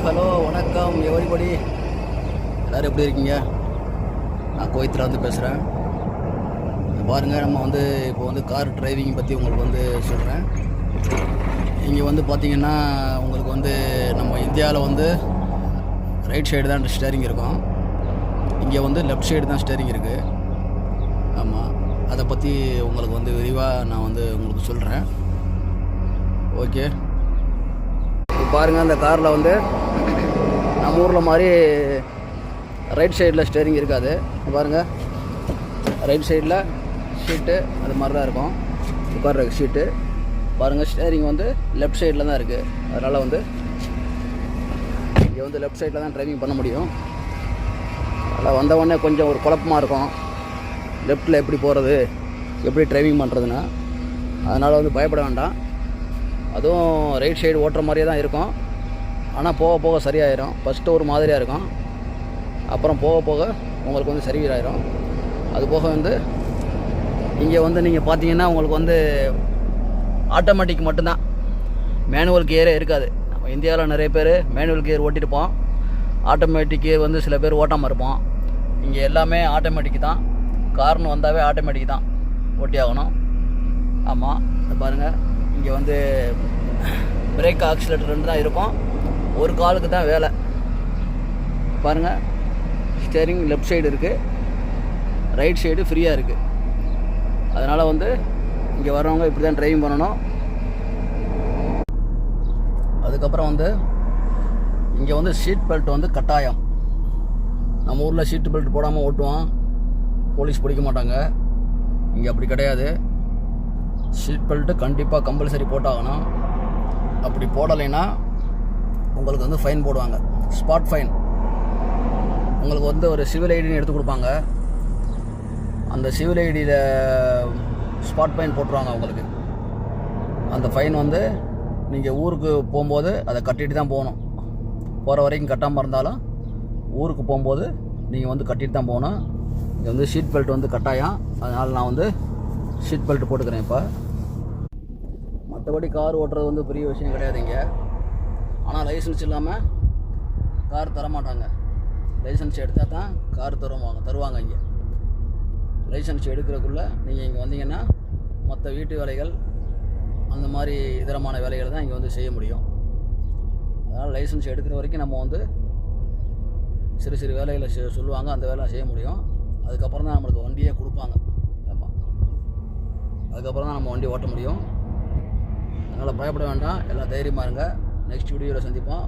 Hello வணக்கம் everybody, எல்லோரும் எப்படி இருக்கீங்க? நான் கோயத்தில் வந்து பேசுகிறேன். பாருங்கள், நம்ம வந்து இப்போ வந்து கார் டிரைவிங் பற்றி உங்களுக்கு வந்து சொல்கிறேன். இங்கே வந்து பார்த்திங்கன்னா உங்களுக்கு வந்து நம்ம இந்தியாவில் வந்து ரைட் சைடு தான் ஸ்டேரிங் இருக்கும். இங்கே வந்து லெஃப்ட் சைடு தான் ஸ்டேரிங் இருக்குது. ஆமாம், அதை பற்றி உங்களுக்கு வந்து விரிவாக நான் வந்து உங்களுக்கு சொல்கிறேன். ஓகே, பாருங்கள், அந்த காரில் வந்து நம்ம ஊரில் மாதிரி ரைட் சைடில் ஸ்டேரிங் இருக்காது. பாருங்கள், ரைட் சைடில் ஷீட்டு அது மாதிரி தான் இருக்கும். உட்கார்ற ஷீட்டு பாருங்கள். ஸ்டேரிங் வந்து லெஃப்ட் சைடில் தான் இருக்குது. அதனால் வந்து இங்கே வந்து லெஃப்ட் சைடில் தான் டிரைவிங் பண்ண முடியும். அதில் வந்தவொடனே கொஞ்சம் ஒரு குழப்பமாக இருக்கும், லெஃப்ட்டில் எப்படி போகிறது, எப்படி டிரைவிங் பண்ணுறதுன்னா. அதனால் வந்து பயப்பட வேண்டாம். அதுவும் ரைட் சைடு ஓட்டுற மாதிரியே தான் இருக்கும். ஆனால் போக போக சரியாயிடும். ஃபஸ்ட்டு ஒரு மாதிரியாக இருக்கும், அப்புறம் போக போக உங்களுக்கு வந்து சரியாயிடும். அது போக வந்து இங்கே வந்து நீங்கள் பார்த்தீங்கன்னா உங்களுக்கு வந்து ஆட்டோமேட்டிக் மட்டும்தான், மேனுவல் கியரே இருக்காது. நம்ம இந்தியாவில் நிறைய பேர் மேனுவல் கியர் ஓட்டிருப்போம், ஆட்டோமேட்டிக் கியர் வந்து சில பேர் ஓட்டாமல் இருப்போம். இங்கே எல்லாமே ஆட்டோமேட்டிக் தான். கார்னு வந்தாவே ஆட்டோமேட்டிக் தான் ஓட்டி ஆகணும். ஆமாம், பாருங்கள், இங்கே வந்து பிரேக் ஆக்சிலேட்டர் ரெண்டு தான் இருக்கும். ஒரு காலுக்கு தான் வேலை. பாருங்கள், ஸ்டேரிங் லெஃப்ட் சைடு இருக்குது, ரைட் சைடு ஃப்ரீயாக இருக்குது. அதனால் வந்து இங்கே வரவங்க இப்படி தான் டிரைவிங் பண்ணணும். அதுக்கப்புறம் வந்து இங்கே வந்து சீட் பெல்ட் வந்து கட்டாயம். நம்ம ஊரில் சீட் பெல்ட் போடாமல் ஓட்டுவோம், போலீஸ் பிடிக்க மாட்டாங்க. இங்கே அப்படி கிடையாது. சீட் பெல்ட்டு கண்டிப்பாக கம்பல்சரி போட்டாகணும். அப்படி போடலைன்னா உங்களுக்கு வந்து ஃபைன் போடுவாங்க, ஸ்பாட் ஃபைன். உங்களுக்கு வந்து ஒரு சிவில் ஐடின்னு எடுத்து கொடுப்பாங்க. அந்த சிவில் ஐடியில் ஸ்பாட் ஃபைன் போட்டுருவாங்க உங்களுக்கு. அந்த ஃபைன் வந்து நீங்கள் ஊருக்கு போகும்போது அதை கட்டிட்டு தான் போகணும். போகிற வரைக்கும் கட்டாமல் இருந்தாலும் ஊருக்கு போகும்போது நீங்கள் வந்து கட்டிட்டு தான் போகணும். இங்கே வந்து சீட் பெல்ட் வந்து கட்டாயம். அதனால் நான் வந்து சீட் பெல்ட் போட்டுக்கிறேன். இப்போ மற்றபடி கார் ஓட்டுறது வந்து பெரிய விஷயம் கிடையாதுங்க. ஆனால் லைசன்ஸ் இல்லாமல் கார் தரமாட்டாங்க. லைசன்ஸ் எடுத்தால் தான் கார் தருவாங்க. இங்கே லைசன்ஸ் எடுக்கிறதுக்குள்ளே நீங்கள் இங்கே வந்தீங்கன்னா மற்ற வீட்டு வேலைகள் அந்த மாதிரி இதரமான வேலைகளை தான் இங்கே வந்து செய்ய முடியும். அதனால் லைசன்ஸ் எடுக்கிற வரைக்கும் நம்ம வந்து சிறு சிறு வேலைகளை சொல்லுவாங்க, அந்த வேலை செய்ய முடியும். அதுக்கப்புறம் தான் நம்மளுக்கு வண்டியே கொடுப்பாங்க. ஆமாம், அதுக்கப்புறம் தான் நம்ம வண்டி ஓட்ட முடியும். அதனால் பயப்பட வேண்டாம், எல்லாம் தைரியமாக இருங்க. நெக்ஸ்ட் வீடியோவில் சந்திப்போம்.